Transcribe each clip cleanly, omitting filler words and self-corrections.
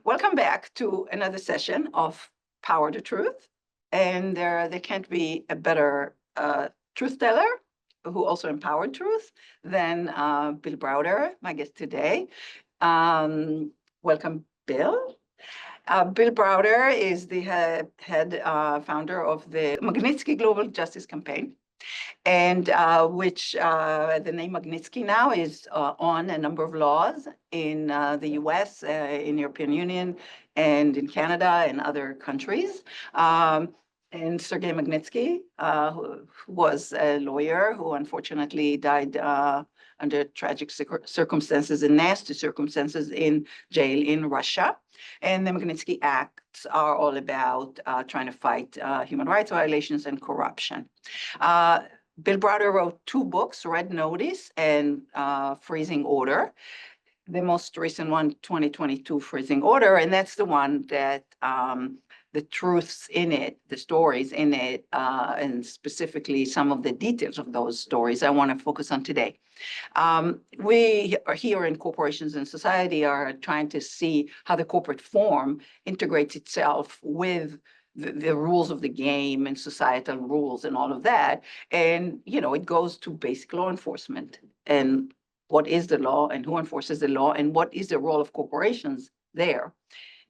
Welcome back to another session of Power to Truth. And there can't be a better truth teller who also empowered truth than Bill Browder, my guest today. Welcome, Bill. Bill Browder is the head founder of the Magnitsky Global Justice Campaign, and which the name Magnitsky now is on a number of laws in the US, in European Union, and in Canada and other countries. And Sergei Magnitsky, who was a lawyer who unfortunately died under tragic circumstances and nasty circumstances in jail in Russia. And the Magnitsky Acts are all about trying to fight human rights violations and corruption. Bill Browder wrote 2 books, Red Notice and Freezing Order. The most recent one, 2022 Freezing Order, and that's the one that the truths in it, the stories in it, and specifically some of the details of those stories I want to focus on today. We are here in corporations and society are trying to see how the corporate form integrates itself with the rules of the game and societal rules and all of that. And, you know, it goes to basic law enforcement and what is the law and who enforces the law and what is the role of corporations there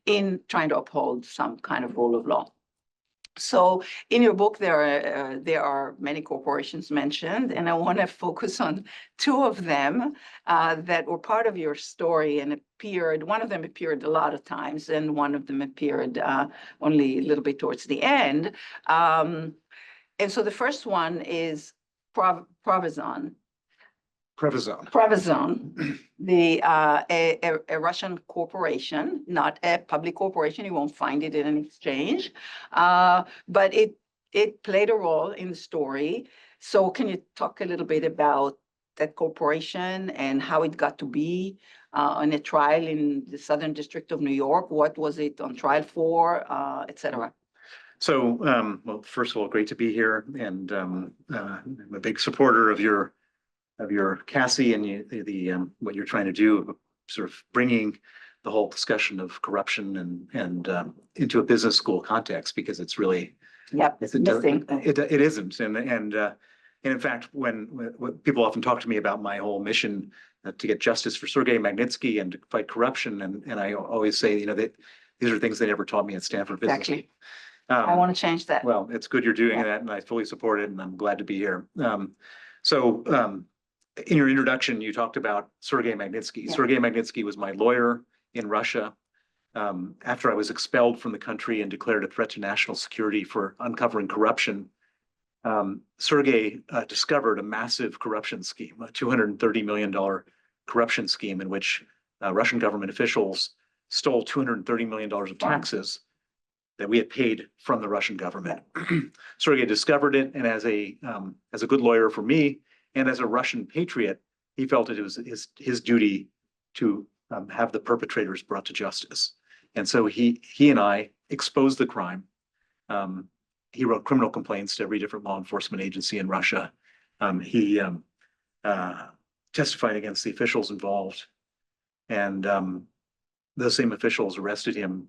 in trying to uphold some kind of rule of law. So in your book, there are many corporations mentioned, and I want to focus on 2 of them that were part of your story and appeared. One of them appeared a lot of times, and one of them appeared only a little bit towards the end. And so the first one is Prione. Prione, a Russian corporation, not a public corporation. You won't find it in an exchange, but it played a role in the story. So can you talk a little bit about that corporation and how it got to be on a trial in the Southern District of New York? What was it on trial for, et cetera? So, well, first of all, great to be here, and I'm a big supporter of your Cassie and what you're trying to do, sort of bringing the whole discussion of corruption and into a business school context, because it's really it's missing. It isn't, and in fact, when people often talk to me about my whole mission to get justice for Sergei Magnitsky and to fight corruption, and I always say, you know, that these are things they never taught me at Stanford Business. Exactly. I want to change that. Well, it's good you're doing that, and I fully support it, and I'm glad to be here. In your introduction, you talked about Sergei Magnitsky. Yeah. Sergei Magnitsky was my lawyer in Russia after I was expelled from the country and declared a threat to national security for uncovering corruption. Sergei discovered a massive corruption scheme, a $230 million corruption scheme in which Russian government officials stole $230 million of taxes that we had paid from the Russian government. Sergei discovered it, and as a good lawyer for me, and as a Russian patriot, he felt it was his duty to have the perpetrators brought to justice. And so he and I exposed the crime. He wrote criminal complaints to every different law enforcement agency in Russia. He testified against the officials involved. And those same officials arrested him,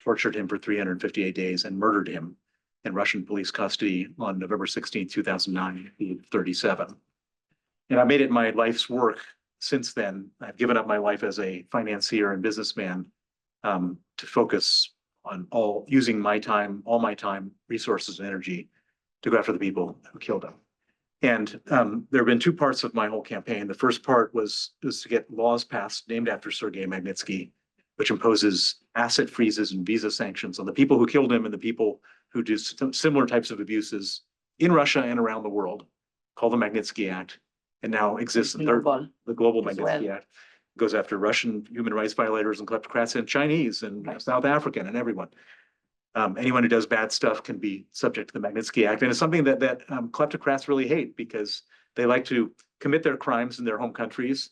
tortured him for 358 days, and murdered him in Russian police custody on November 16, 2009, at the age of 37. And I made it my life's work since then. I've given up my life as a financier and businessman to focus on using my time, all my time, resources, and energy to go after the people who killed him. And there have been 2 parts of my whole campaign. The first part was to get laws passed named after Sergei Magnitsky, which imposes asset freezes and visa sanctions on the people who killed him and the people who do similar types of abuses in Russia and around the world, called the Magnitsky Act. And now exists the Global Magnitsky Act. Goes after Russian human rights violators and kleptocrats and Chinese and South African and everyone. Anyone who does bad stuff can be subject to the Magnitsky Act. And it's something that kleptocrats really hate, because they like to commit their crimes in their home countries,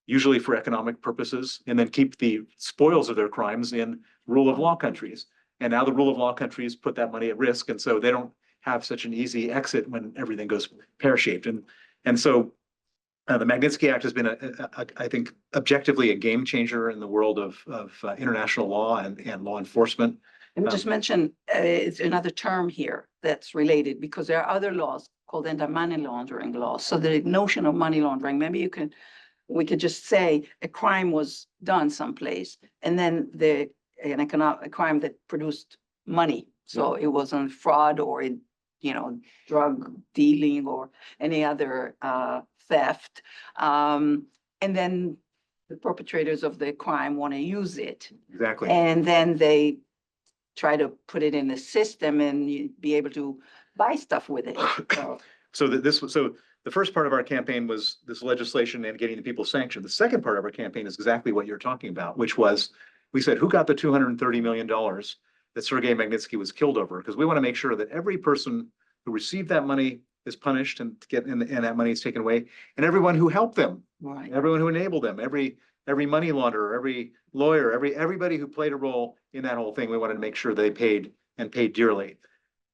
usually for economic purposes, and then keep the spoils of their crimes in rule of law countries. And now the rule of law countries put that money at risk. And so they don't have such an easy exit when everything goes pear-shaped. And so The Magnitsky Act has been, I think, objectively a game changer in the world of international law and law enforcement. Let me just mention, it's another term here that's related because there are other laws called anti-money laundering laws. So the notion of money laundering, maybe we could just say a crime was done someplace and then a crime that produced money. So it wasn't fraud or drug dealing or any other theft. And then the perpetrators of the crime want to use it. Exactly. And then they try to put it in the system and be able to buy stuff with it. So the first part of our campaign was this legislation and getting the people sanctioned. The second part of our campaign is exactly what you're talking about, which was we said, who got the $230 million that Sergei Magnitsky was killed over? Because we want to make sure that every person who received that money is punished and that money is taken away, and everyone who helped them, Right. everyone who enabled them, every money launderer, every lawyer, everybody who played a role in that whole thing, we wanted to make sure they paid dearly.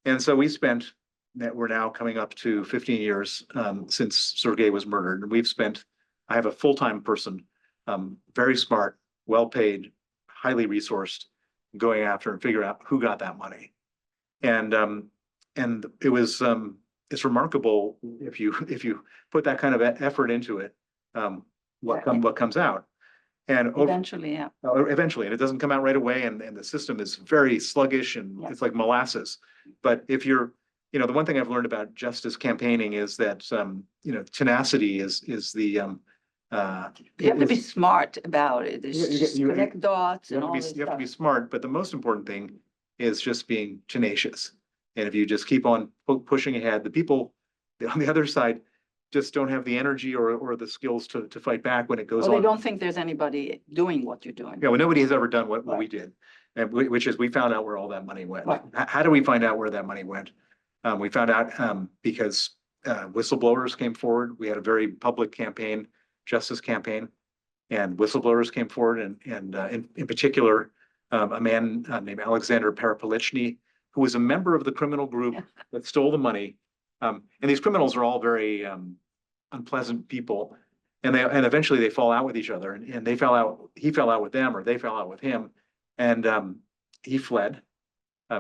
And so we're now coming up to 15 years since Sergei was murdered. And I have a full-time person, very smart, well-paid, highly resourced, going after and figure out who got that money. And it's remarkable if you put that kind of effort into it, what comes out. And Eventually, yeah. Eventually, and it doesn't come out right away, and the system is very sluggish and it's like molasses. But if you're, the one thing I've learned about justice campaigning is that tenacity is the you have to be smart about it. Just connect dots and all this stuff. You have to be smart, but the most important thing is just being tenacious. And if you just keep on pushing ahead, the people on the other side just don't have the energy or the skills to fight back when it goes on. They don't think there's anybody doing what you're doing. Yeah, well, nobody has ever done what we did, and which is we found out where all that money went. Right. How do we find out where that money went? We found out because whistleblowers came forward. We had a very public campaign, justice campaign, and whistleblowers came forward, and in particular, a man named Alexander Parapolichny, who was a member of the criminal group that stole the money. And these criminals are all very unpleasant people, and eventually they fall out with each other, and he fell out with them, or they fell out with him, and he fled.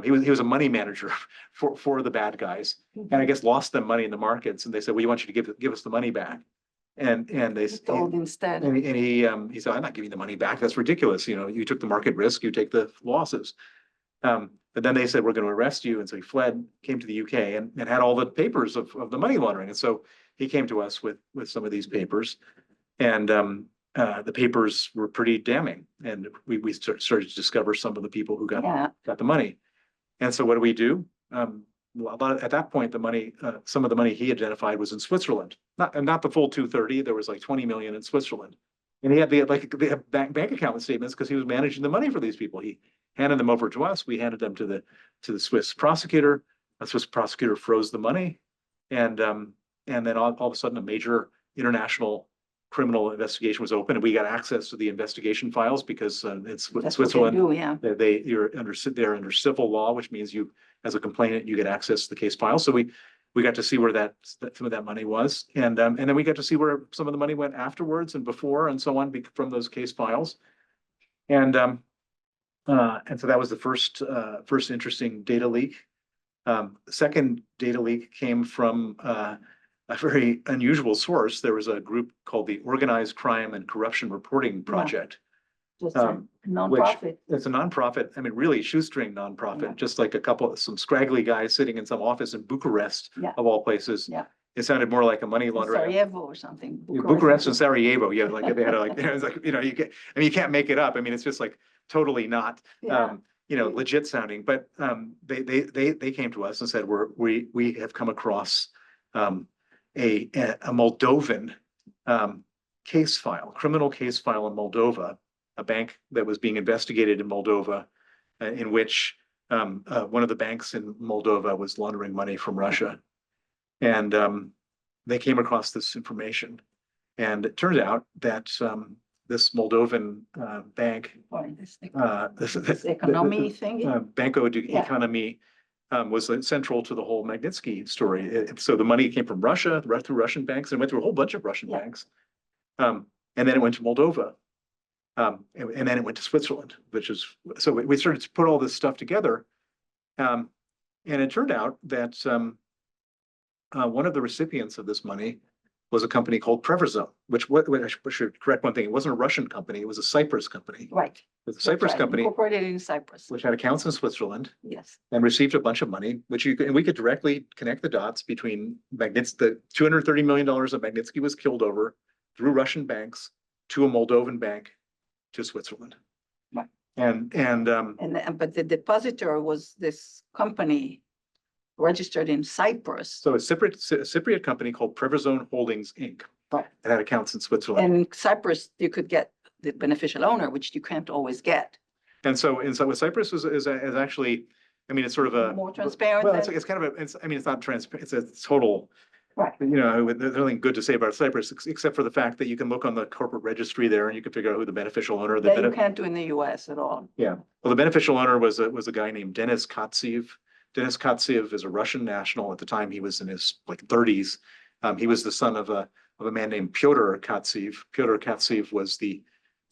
He was a money manager for the bad guys, and I guess lost them money in the markets, and they said, "We want you to give us the money back." And they told instead. And he said, "I'm not giving the money back. That's ridiculous. You took the market risk, you take the losses." But then they said, "We're going to arrest you." And so he fled, came to the UK and had all the papers of the money laundering. And so he came to us with some of these papers, and the papers were pretty damning. And we started to discover some of the people who got the money. And so what do we do? At that point, the money, some of the money he identified was in Switzerland, not the full 230. There was like 20 million in Switzerland. And he had the bank account statements because he was managing the money for these people. He handed them over to us. We handed them to the Swiss prosecutor. A Swiss prosecutor froze the money, and then all of a sudden a major international criminal investigation was open, and we got access to the investigation files because it's Switzerland. They're under civil law, which means you, as a complainant, you get access to the case files. So we got to see where some of that money was, and then we got to see where some of the money went afterwards and before and so on from those case files, and so that was the first interesting data leak. The second data leak came from a very unusual source. There was a group called the Organized Crime and Corruption Reporting Project. Just a nonprofit. It's a nonprofit. I mean, really shoestring nonprofit, just like some scraggly guys sitting in some office in Bucharest, of all places. Yeah. It sounded more like a money laundering. Sarajevo or something. Bucharest and Sarajevo. Yeah, like they had it's like, you can't make it up. I mean, it's just like totally not, legit sounding. But they came to us and said, we have come across a Moldovan case file, criminal case file in Moldova, a bank that was being investigated in Moldova, in which one of the banks in Moldova was laundering money from Russia. And they came across this information. And it turned out that this Moldovan bank, this economy thing, Banco de Economie, was central to the whole Magnitsky story. So the money came from Russia, through Russian banks, and went through a whole bunch of Russian banks. And then it went to Moldova. And then it went to Switzerland, so we started to put all this stuff together. And it turned out that one of the recipients of this money was a company called Prione, which I should correct one thing. It wasn't a Russian company. It was a Cyprus company. Right. It was a Cyprus company incorporated in Cyprus, which had accounts in Switzerland. Yes. And received a bunch of money, and we could directly connect the dots between the $230 million of Magnitsky was killed over through Russian banks to a Moldovan bank to Switzerland. Right. But the depositor was this company registered in Cyprus. So a Cypriot company called Prione Holdings Inc. Right. It had accounts in Switzerland. And in Cyprus, you could get the beneficial owner, which you can't always get. And so with Cyprus is actually, I mean, it's sort of a more transparent. Well, it's kind of it's not transparent. It's a total. Right. There's nothing good to say about Cyprus except for the fact that you can look on the corporate registry there and you can figure out who the beneficial owner. That you can't do in the U.S. at all. Yeah. Well, the beneficial owner was a guy named Denis Katsev. Denis Katsev is a Russian national. At the time, he was in his 30s. He was the son of a man named Pyotr Katsev. Pyotr Katsev was the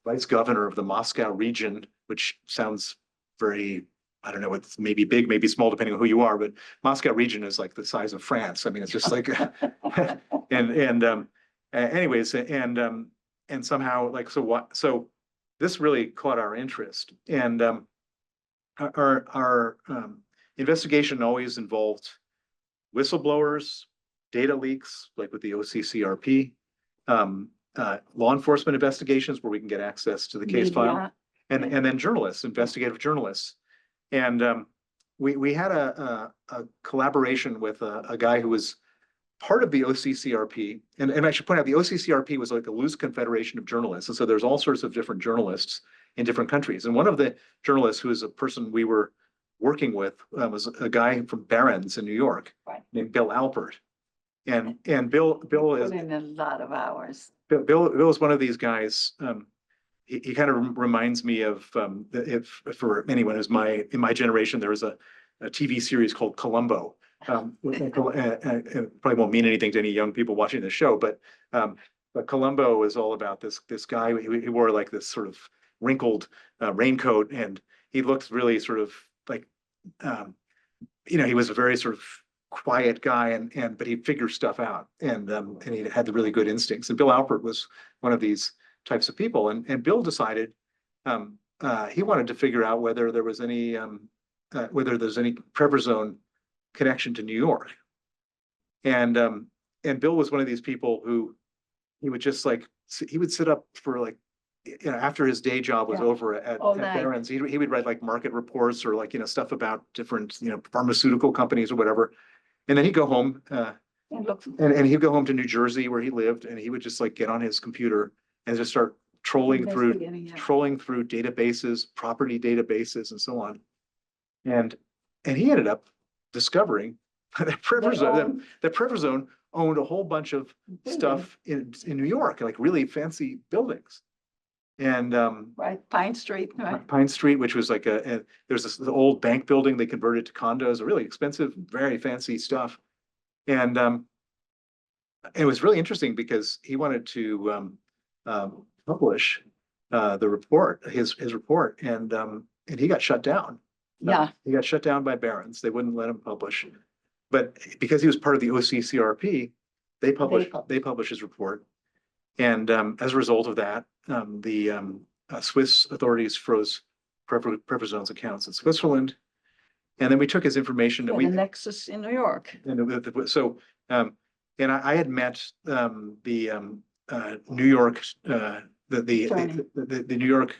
vice governor of the Moscow region, which sounds very, I don't know, it's maybe big, maybe small, depending on who you are, but Moscow region is like the size of France. I mean, it's just like, anyways, and somehow so this really caught our interest. And our investigation always involved whistleblowers, data leaks, like with the OCCRP, law enforcement investigations where we can get access to the case file, and then journalists, investigative journalists. And we had a collaboration with a guy who was part of the OCCRP. And I should point out, the OCCRP was like a loose confederation of journalists. And so there's all sorts of different journalists in different countries. And one of the journalists who is a person we were working with was a guy from Barron's in New York, right, named Bill Alpert. And Bill is in a lot of hours. Bill is one of these guys. He kind of reminds me of if for anyone who's in my generation, there was a TV series called Columbo. It probably won't mean anything to any young people watching the show, but Columbo is all about this guy. He wore like this sort of wrinkled raincoat, and he looked really sort of like he was a very sort of quiet guy, but he'd figure stuff out, and he had the really good instincts. And Bill Alpert was one of these types of people, and Bill decided he wanted to figure out whether there was any whether there's any Prione connection to New York. And Bill was one of these people who he would just he would sit up for after his day job was over at Barron's, he would write like market reports or stuff about different pharmaceutical companies or whatever. And then he'd go home and he'd go home to New Jersey where he lived, and he would just get on his computer and just start trolling through databases, property databases, and so on. And he ended up discovering that Prione owned a whole bunch of stuff in New York, like really fancy buildings. And right, Pine Street, right? Pine Street, which was there's this old bank building they converted to condos, really expensive, very fancy stuff. And it was really interesting because he wanted to publish the report, his report, and he got shut down. Yeah, he got shut down by Barron's. They wouldn't let him publish, but because he was part of the OCCRP, they published his report. And as a result of that, the Swiss authorities froze Prione's accounts in Switzerland, and then we took his information and the nexus in New York. And I had met the New York the New York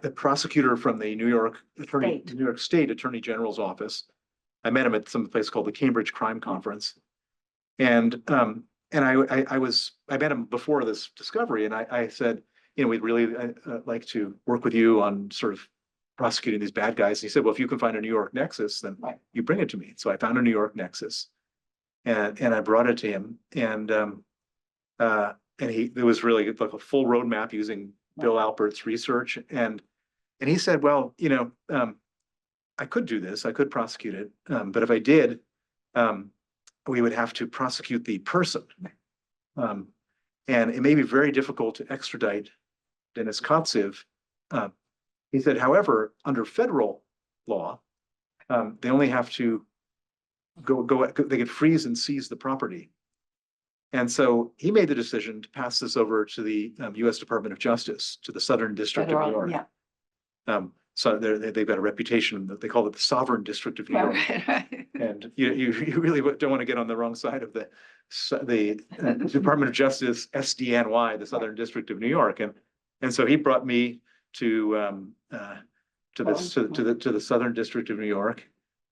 the prosecutor from the New York State Attorney General's office. I met him at some place called the Cambridge Crime Conference, and I met him before this discovery, and I said, we'd really like to work with you on sort of prosecuting these bad guys. And he said, well, if you can find a New York nexus, then you bring it to me. So I found a New York nexus, and I brought it to him, and there was really like a full roadmap using Bill Alpert's research, and he said, well, I could do this, I could prosecute it, but if I did, we would have to prosecute the person. And it may be very difficult to extradite Denis Kotsev. He said, however, under federal law, they only have to they could freeze and seize the property. And so he made the decision to pass this over to the US Department of Justice, to the Southern District of New York. Yeah. So they've got a reputation that they call it the Sovereign District of New York. Right. And you really don't want to get on the wrong side of the Department of Justice, SDNY, the Southern District of New York. And so he brought me to the Southern District of New York.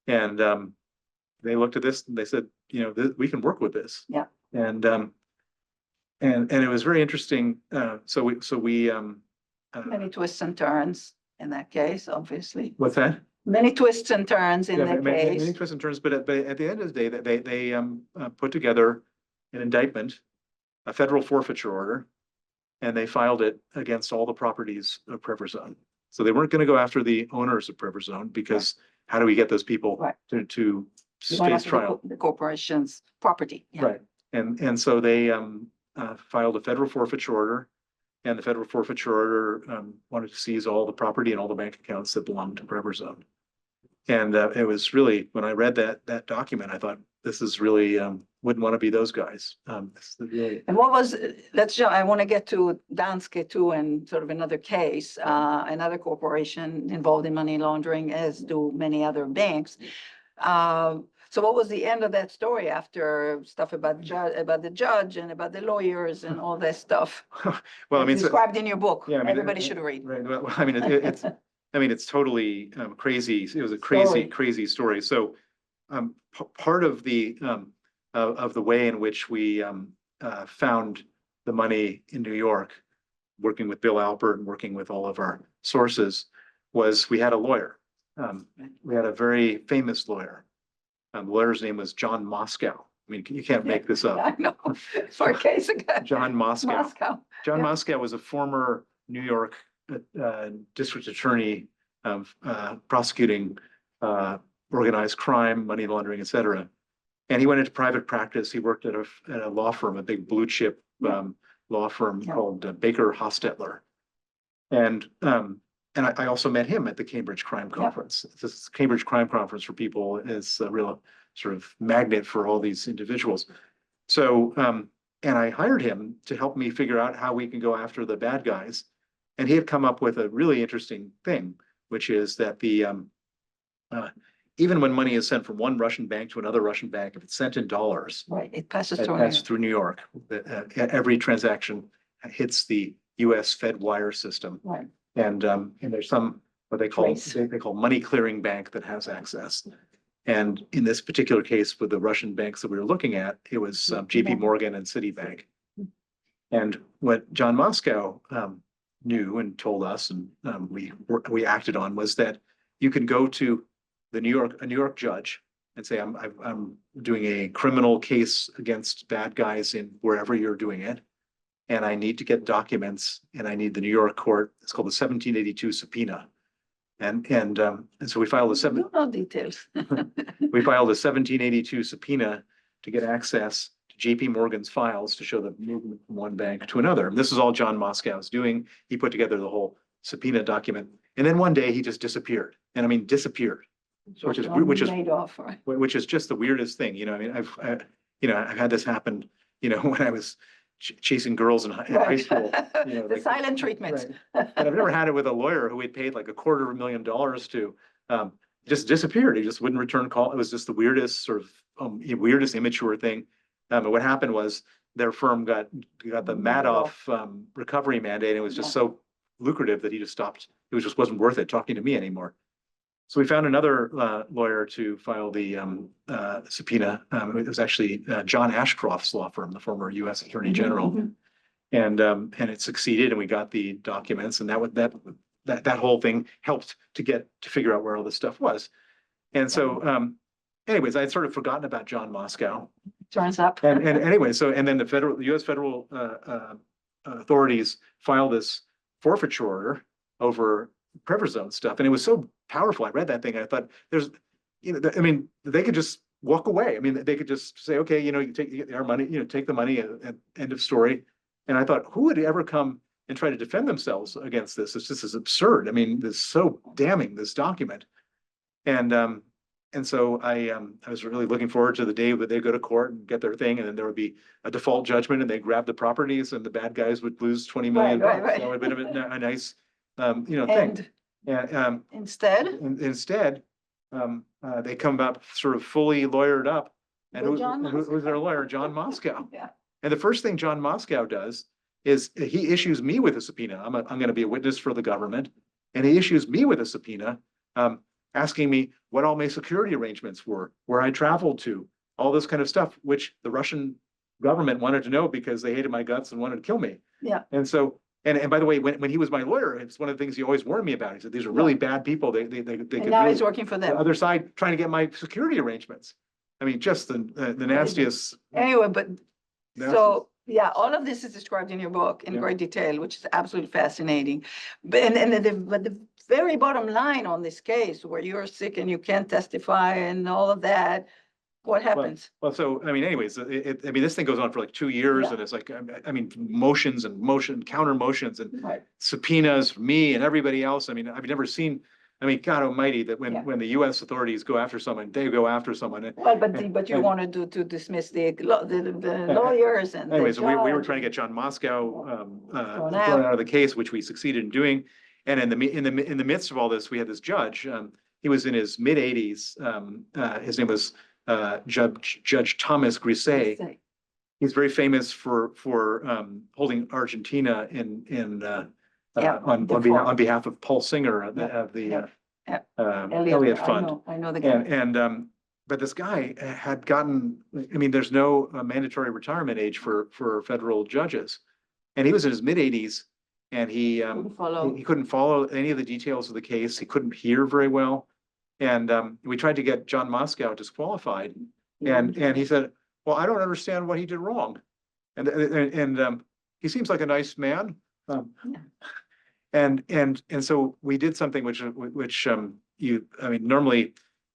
And they looked at this and they said, we can work with this. Yeah. And it was very interesting. So we Many twists and turns in that case, obviously. What's that? Many twists and turns in that case. Many twists and turns, but at the end of the day, they put together an indictment, a federal forfeiture order, and they filed it against all the properties of Privezone. So they weren't going to go after the owners of Privezone because how do we get those people to face trial? The corporation's property. Yeah. Right. And so they filed a federal forfeiture order, and the federal forfeiture order wanted to seize all the property and all the bank accounts that belonged to Privezone. And it was really, when I read that document, I thought, this is really, wouldn't want to be those guys. And what was, I want to get to Danske too, and sort of another case, another corporation involved in money laundering, as do many other banks. So what was the end of that story after stuff about the judge and about the lawyers and all that stuff? Well, I mean, described in your book. Yeah, I mean, everybody should read. Right. Well, I mean, it's totally crazy. It was a crazy story. So part of the way in which we found the money in New York, working with Bill Alpert and working with all of our sources, was we had a lawyer. We had a very famous lawyer. The lawyer's name was John Moscow. I mean, you can't make this up. I know. For a case ago. John Moscow. John Moscow was a former New York district attorney prosecuting organized crime, money laundering, et cetera. And he went into private practice. He worked at a law firm, a big blue chip law firm called Baker Hostetler. And I also met him at the Cambridge Crime Conference. This Cambridge Crime Conference for people is a real sort of magnet for all these individuals. So, and I hired him to help me figure out how we can go after the bad guys. And he had come up with a really interesting thing, which is that even when money is sent from one Russian bank to another Russian bank, if it's sent in dollars, it passes through New York. Every transaction hits the U.S. Fed wire system. Right. And there's some what they call money clearing bank that has access. And in this particular case, with the Russian banks that we were looking at, it was JP Morgan and Citibank. And what John Moscow knew and told us, and we acted on, was that you can go to a New York judge and say, I'm doing a criminal case against bad guys in wherever you're doing it, and I need to get documents, and I need the New York court. It's called the 1782 subpoena, and so we filed no details. We filed a 1782 subpoena to get access to JP Morgan's files to show the movement from one bank to another. And this is all John Moscow's doing. He put together the whole subpoena document, and then one day he just disappeared. And I mean disappeared, which is just the weirdest thing. I mean, I've had this happen. When I was chasing girls in high school. The silent treatment. Right. And I've never had it with a lawyer who we'd paid like $250,000 to. Just disappeared. He just wouldn't return call. It was just the weirdest sort of weirdest immature thing. But what happened was their firm got the Madoff recovery mandate. And it was just so lucrative that he just stopped. It just wasn't worth it talking to me anymore. So we found another lawyer to file the subpoena. It was actually John Ashcroft's law firm, the former U.S. Attorney General, and it succeeded, and we got the documents, and that whole thing helped to figure out where all this stuff was. And so, anyways, I had sort of forgotten about John Moscow. Turns up. And anyway, and then the U.S. federal authorities filed this forfeiture order over prednisone stuff, and it was so powerful. I read that thing. And I thought, there's, I mean, they could just walk away. I mean, they could just say, okay, you take our money, take the money, and end of story. And I thought, who would ever come and try to defend themselves against this? It's just as absurd. I mean, it's so damning, this document. And so I was really looking forward to the day that they go to court and get their thing, and then there would be a default judgment, and they grab the proproperties, and the bad guys would lose 20 million bucks. Right. That would have been a nice, thing. And And instead, they come up sort of fully lawyered up, and John who's their lawyer? John Moscow. Yeah. And the first thing John Moscow does is he issues me with a subpoena. I'm going to be a witness for the government, and he issues me with a subpoena, asking me what all my security arrangements were, where I traveled to, all this kind of stuff, which the Russian government wanted to know because they hated my guts and wanted to kill me. Yeah. And so, and by the way, when he was my lawyer, it's one of the things he always warned me about. He said, these are really bad people. They could and now really, he's working for the them. other side trying to get my security arrangements. I mean, just the nastiest. Anyway, but nastiest. so yeah, all of this is described in your book in great detail, which is absolutely fascinating. But the very bottom line on this case, where you're sick and you can't testify and all of that, what happens? Well, so I mean, anyways, I mean, this thing goes on for like 2 years, and it's like, I mean, motions and counter motions, and subpoenas for me and everybody else. I mean, I've never seen. I mean, God Almighty, that when the U.S. authorities go after someone, they go after someone. Well, but you wanted to dismiss the lawyers and. Anyways, we were trying to get John Moscow thrown out of the case, which we succeeded in doing. And in the midst of all this, we had this judge. He was in his mid-80s. His name was Judge Thomas Grisey. He's very famous for holding Argentina on behalf of Paul Singer of the Elliott Fund. I know the guy. But this guy had gotten. I mean, there's no mandatory retirement age for federal judges, and he was in his mid-80s, and he couldn't follow any of the details of the case. He couldn't hear very well, and we tried to get John Moscow disqualified, and he said, "Well, I don't understand what he did wrong," and he seems like a nice man. And so we did something which normally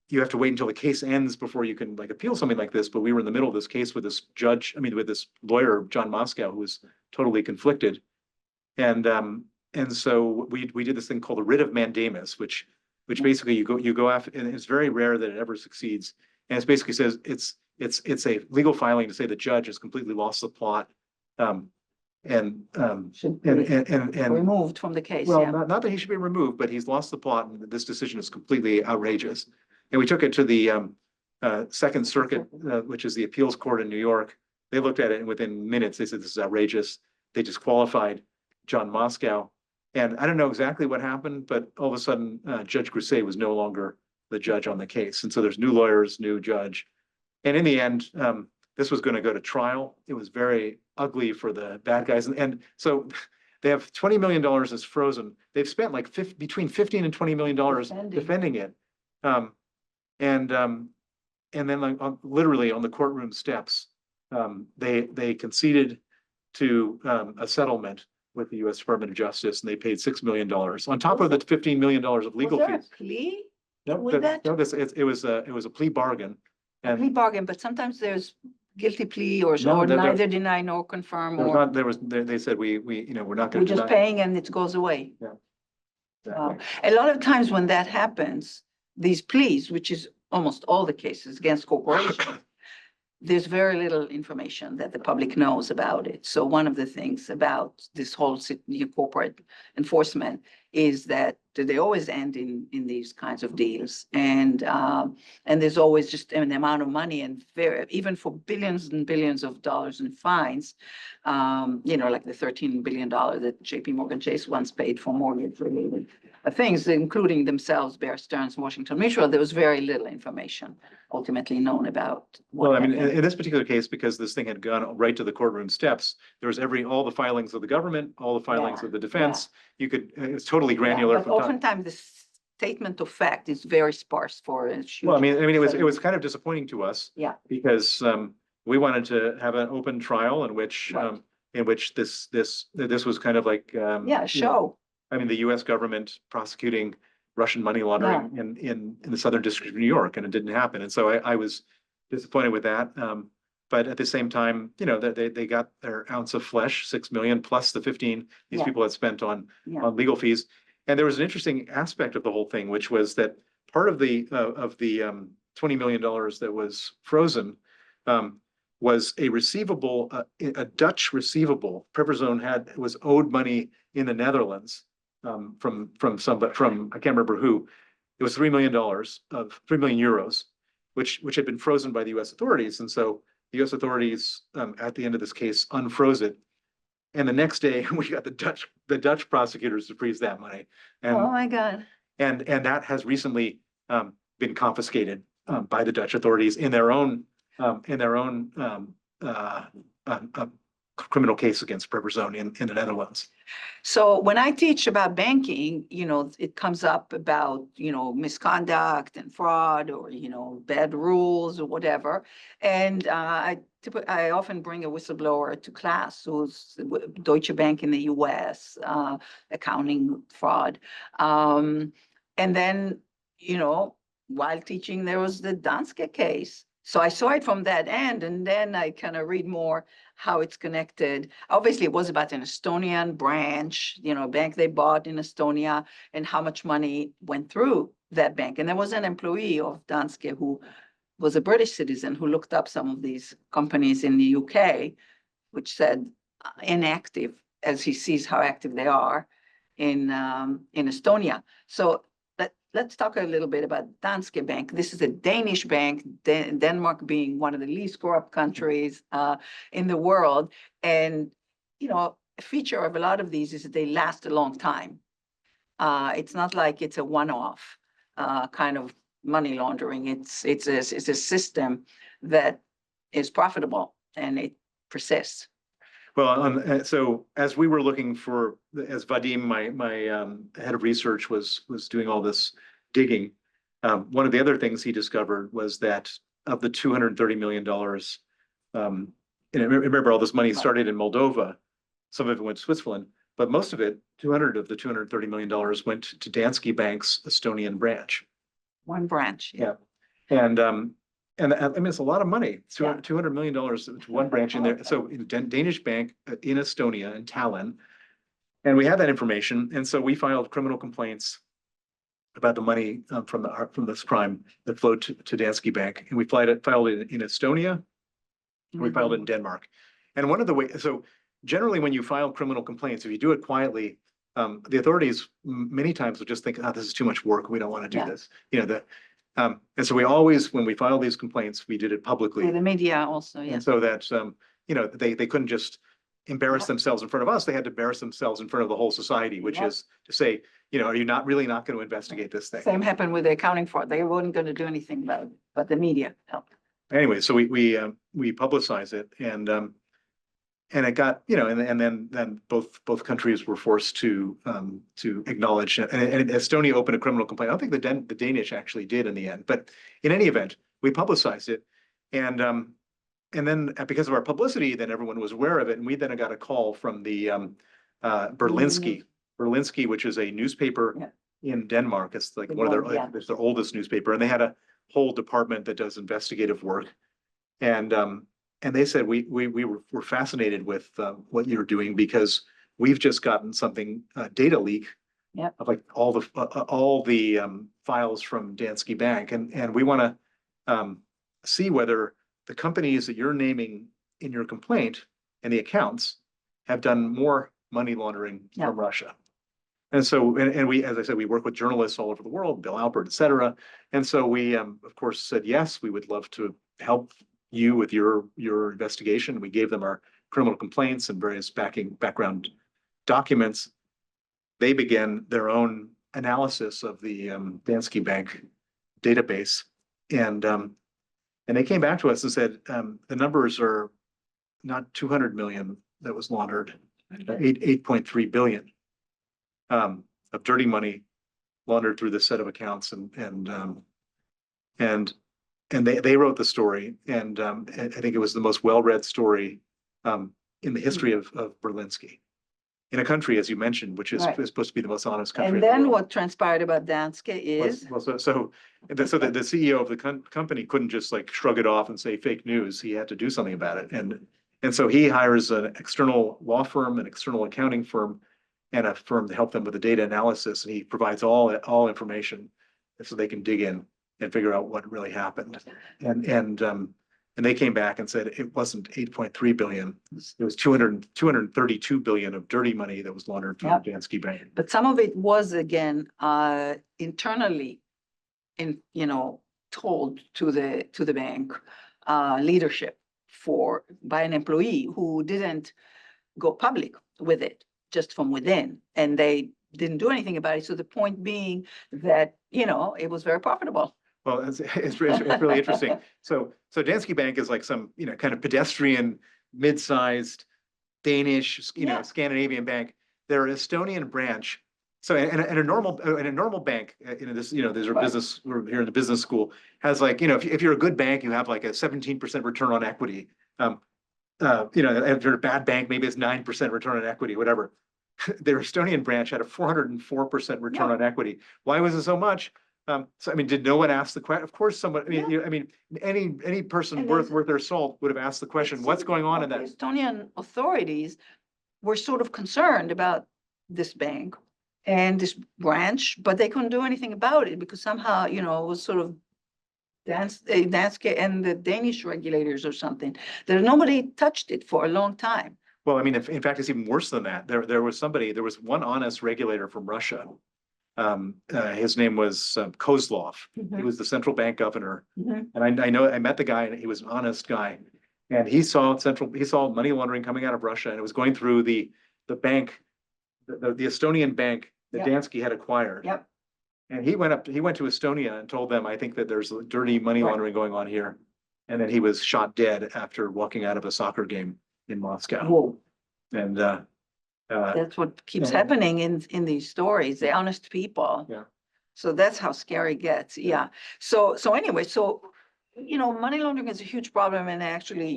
you have to wait until the case ends before you can appeal something like this, but we were in the middle of this case with this with this lawyer, John Moscow, who was totally conflicted. And so we did this thing called the writ of mandamus, which basically you go after, and it's very rare that it ever succeeds. And it basically says it's a legal filing to say the judge has completely lost the plot. And removed from the case. Well, not that he should be removed, but he's lost the plot, and this decision is completely outrageous. And we took it to the Second Circuit, which is the appeals court in New York. They looked at it, and within minutes they said this is outrageous. They disqualified John Moscow, and I don't know exactly what happened, but all of a sudden Judge Grisey was no longer the judge on the case, and so there's new lawyers, new judge, and in the end. This was going to go to trial. It was very ugly for the bad guys. And so they have $20 million is frozen. They've spent between $15 and $20 million defending it. And then literally on the courtroom steps, they conceded to a settlement with the U.S. Department of Justice, and they paid $6 million on top of the $15 million of legal fees. Was there a plea? No, it was a plea bargain. A plea bargain, but sometimes there's guilty plea or neither deny nor confirm. They said we're not going to. We're just paying and it goes away. Yeah. Exactly. A lot of times when that happens, these pleas, which is almost all the cases against corporations, there's very little information that the public knows about it. So one of the things about this whole corporate enforcement is that they always end in these kinds of deals, and there's always just an amount of money, and even for billions and billions of dollars in fines, like the $13 billion that J.P. Morgan Chase once paid for mortgage-related things, including themselves, Bear Stearns, Washington Mutual. There was very little information ultimately known about. Well, I mean, in this particular case, because this thing had gone right to the courtroom steps, there was all the filings of the government, all the filings of the defense. You could, it's totally granular. But oftentimes the statement of fact is very sparse for a huge. Well, I mean, it was kind of disappointing to us. Yeah. Because we wanted to have an open trial in which this was kind of like show. I mean, the US government prosecuting Russian money laundering in the Southern District of New York, and it didn't happen. And so I was disappointed with that. But at the same time, you know, they got their ounce of flesh, 6 million plus the 15 these people had spent on legal fees. And there was an interesting aspect of the whole thing, which was that part of the $20 million that was frozen was a receivable, a Dutch receivable. Prione was owed money in the Netherlands from I can't remember who. It was $3 million of 3 million euros, which had been frozen by the U.S. authorities. And so the U.S. authorities at the end of this case unfroze it. And the next day we got the Dutch prosecutors to freeze that money. And, oh my God. And that has recently been confiscated by the Dutch authorities in their own criminal case against Prione in the Netherlands. So when I teach about banking, you know, it comes up about, you know, misconduct and fraud or, you know, bad rules or whatever. And I often bring a whistleblower to class who's Deutsche Bank in the US, accounting fraud. And then, you know, while teaching, there was the Danske case. So I saw it from that end, and then I kind of read more how it's connected. Obviously, it was about an Estonian branch, you know, bank they bought in Estonia, and how much money went through that bank. And there was an employee of Danske who was a British citizen who looked up some of these companies in the UK, which said inactive, as he sees how active they are in Estonia. So let's talk a little bit about Danske Bank. This is a Danish bank, Denmark being one of the least corrupt countries in the world. And, you know, a feature of a lot of these is that they last a long time. It's not like it's a one-off kind of money laundering. It's a system that is profitable and it persists. Well, so as we were looking for, as Vadim, my head of research, was doing all this digging, one of the other things he discovered was that of the $230 million, and remember all this money started in Moldova, some of it went to Switzerland, but most of it, 200 of the $230 million went to Danske Bank's Estonian branch. One branch, yeah. And I mean, it's a lot of money. It's $200 million to one branch in there. So in Danish bank in Estonia, in Tallinn. And we had that information. And so we filed criminal complaints about the money from this crime that flowed to Danske Bank. And we filed it in Estonia. We filed it in Denmark. And one of the ways, so generally when you file criminal complaints, if you do it quietly, the authorities many times will just think, oh, this is too much work. We don't want to do this. You know, and so we always, when we file these complaints, we did it publicly. The media also, yeah. And so that, you know, they couldn't just embarrass themselves in front of us. They had to embarrass themselves in front of the whole society, which is to say, you know, are you not really not going to investigate this thing? Same happened with the accounting fraud. They weren't going to do anything about it, but the media helped. Anyway, so we publicize it, and it got, you know, and then both countries were forced to acknowledge it. And Estonia opened a criminal complaint. I don't think the Danish actually did in the end, but in any event, we publicized it, and then because of our publicity, then everyone was aware of it, and we then got a call from the Berlingske, which is a newspaper in Denmark. It's like one of their it's their oldest newspaper, and they had a whole department that does investigative work, and they said we were fascinated with what you're doing because we've just gotten something data leak of like all the files from Danske Bank, and we want to see whether the companies that you're naming in your complaint and the accounts have done more money laundering from Russia. And so, and we, as I said, we work with journalists all over the world, Bill Alpert, et cetera. And so we, of course, said, yes, we would love to help you with your investigation. We gave them our criminal complaints and various background documents. They began their own analysis of the Danske Bank database. And they came back to us and said, the numbers are not 200 million that was laundered, 8.3 billion of dirty money laundered through this set of accounts, and they wrote the story, and I think it was the most well-read story in the history of Berlingske. in a country, as you mentioned, which is, Right. is supposed to be the most honest country. And in the then world. what transpired about Danske is, Well, the CEO of the company couldn't just like shrug it off and say fake news. He had to do something about it. And so he hires an external law firm, an external accounting firm, and a firm to help them with the data analysis. And he provides all information so they can dig in and figure out what really happened. And they came back and said it wasn't 8.3 billion. It was 232 billion of dirty money that was laundered through Yep. Danske Bank. but some of it was again internally told to the bank leadership by an employee who didn't go public with it, just from within, and they didn't do anything about it. So the point being that it was very profitable. Well, it's really interesting. So Danske Bank is like some, kind of pedestrian, mid-sized Danish, Yeah. Scandinavian bank. Their Estonian branch. So in a normal bank, these are Right. business, we're here in the business school, has like, if you're a good bank, you have like a 17% return on equity. If you're a bad bank, maybe it's 9% return on equity, whatever. Their Estonian branch had a 404% return Yeah. on equity. Why was it so much? Did no one ask the question? Of course, someone. Any person And worth there's- their salt would have asked the question, It's "What's sort of going on what in the that?" Estonian authorities were sort of concerned about this bank and this branch, but they couldn't do anything about it because somehow, it was sort of Danske and the Danish regulators or something. Nobody touched it for a long time. Well, in fact, it's even worse than that. There was one honest regulator from Russia. His name was Kozlov. He Mhm. was the central bank governor, Mhm. and I met the guy, and he was an honest guy. And he saw money laundering coming out of Russia, and it was going through the bank, the Estonian bank that Yep. Danske had acquired. Yep. And he went to Estonia and told them, I think that there's dirty money Right. laundering going on here. And then he was shot dead after walking out of a soccer game in Moscow. Whoa. And That's what keeps Yeah. happening in these stories, the honest people. Yeah. So that's how scary it gets. Yeah. So anyway, money laundering is a huge problem. And actually,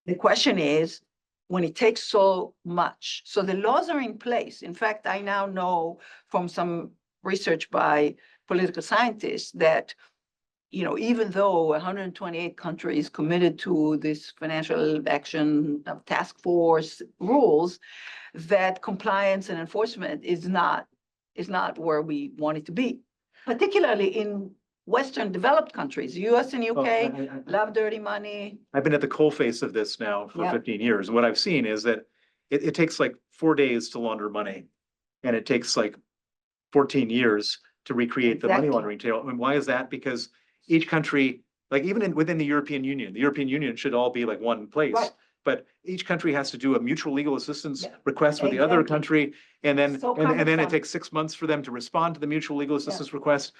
the question is, when it takes so much, so the laws are in place. In fact, I now know from some research by political scientists that even though 128 countries committed to this financial action task force rules, that compliance and enforcement is not where we want it to be, particularly in Western developed countries. US and UK love dirty money. I've been at the coalface of this now for Yeah. 15 years. And what I've seen is that it takes like 4 days to launder money, and it takes like 14 years to recreate the money Exactly. laundering trail. And why is that? Because each country, like even within the European Union should all be like one place. Right. But each country has to do a mutual legal assistance Yeah. request for the other Exactly. country. And then, So and then it cumbersome. takes 6 months for them to respond to the mutual legal assistance request.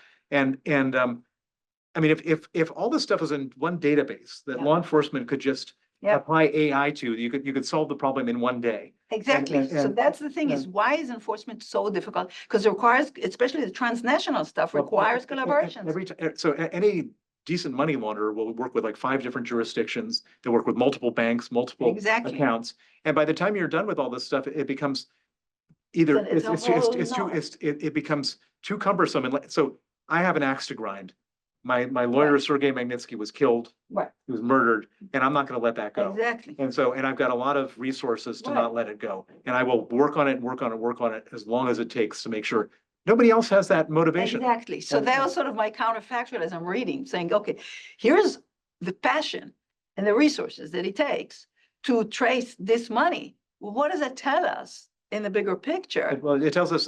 If all this stuff was in one database that Yeah. law enforcement could just Yeah. apply AI to, you could solve the problem in one day. Exactly. and- So and- that's the thing is, why is enforcement so difficult? Because it requires, especially the transnational stuff, requires collaboration. Any decent money launderer will work with like 5 different jurisdictions. They work with multiple banks, multiple Exactly. accounts. And by the time you're done with all this stuff, it becomes either, It's a whole it becomes too cumbersome. And so I have an axe to grind. My lawyer, Right. Sergei Magnitsky, was killed. Right. He was murdered, and I'm not gonna let that go. Exactly. And I've got a lot of resources to Right. not let it go. And I will work on it as long as it takes to make sure nobody else has that motivation. Exactly. So And- that was sort of my counterfactual as I'm reading, saying, okay, here's the passion and the resources that it takes to trace this money. Well, what does that tell us in the bigger picture? Well, it tells us,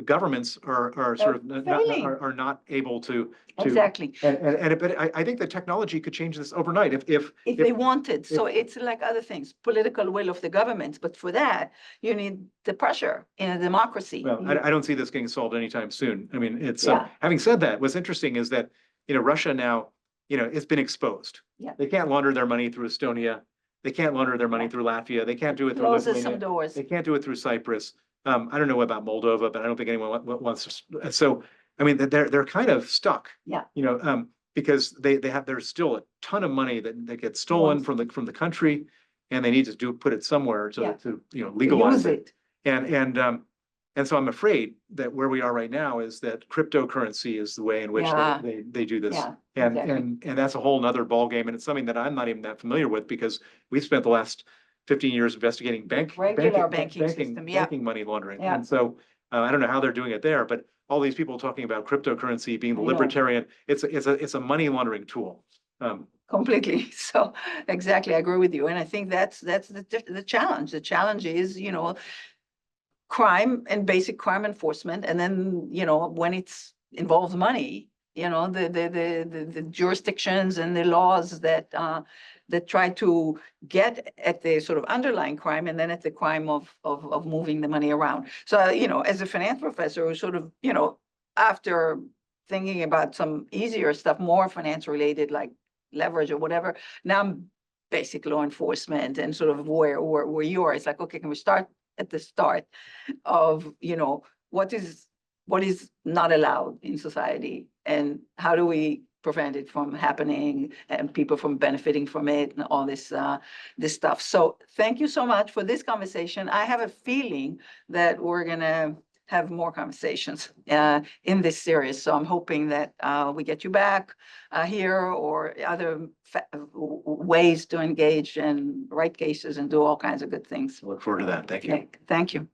governments are sort of failing. are not able to. Exactly. But I think the technology could change this overnight if They wanted. So it's like other things, political will of the governments. But for that, you need the pressure in a democracy. Well, I don't see this getting solved anytime soon. It's, Yeah. having said that, what's interesting is that, Russia now, it's been exposed. Yeah. They can't launder their money through Estonia. They can't launder their money through Latvia. They can't do it through Closes some Lithuania. doors. They can't do it through Cyprus. I don't know about Moldova, but I don't think anyone wants to. So, they're kind of stuck. Yeah. Because there's still a ton of money that gets stolen from the country. and they need to put it somewhere Yeah. to To legalize use it. it. And so I'm afraid that where we are right now is that cryptocurrency is the way in which Yeah. they do this. Yeah, And, exactly. and that's a whole nother ballgame. And it's something that I'm not even that familiar with because we've spent the last 15 years investigating Regular banking system, yeah. banking money laundering. Yeah. And so I don't know how they're doing it there, but all these people talking about cryptocurrency being the I know. libertarian, it's a money laundering tool. Completely. So exactly, I agree with you. And I think that's the challenge. The challenge is, crime and basic crime enforcement. And then, when it's involves money, the jurisdictions and the laws that try to get at the sort of underlying crime and then at the crime of moving the money around. So, as a finance professor who sort of, after thinking about some easier stuff, more finance related, like leverage or whatever, now I'm basic law enforcement and sort of where you are. It's like, okay, can we start at the start of, what is not allowed in society and how do we prevent it from happening and people from benefiting from it and all this stuff. So thank you so much for this conversation. I have a feeling that we're gonna have more conversations in this series. So I'm hoping that we get you back here or other ways to engage and write cases and do all kinds of good things. Look forward to that. Thank you. Okay, thank you.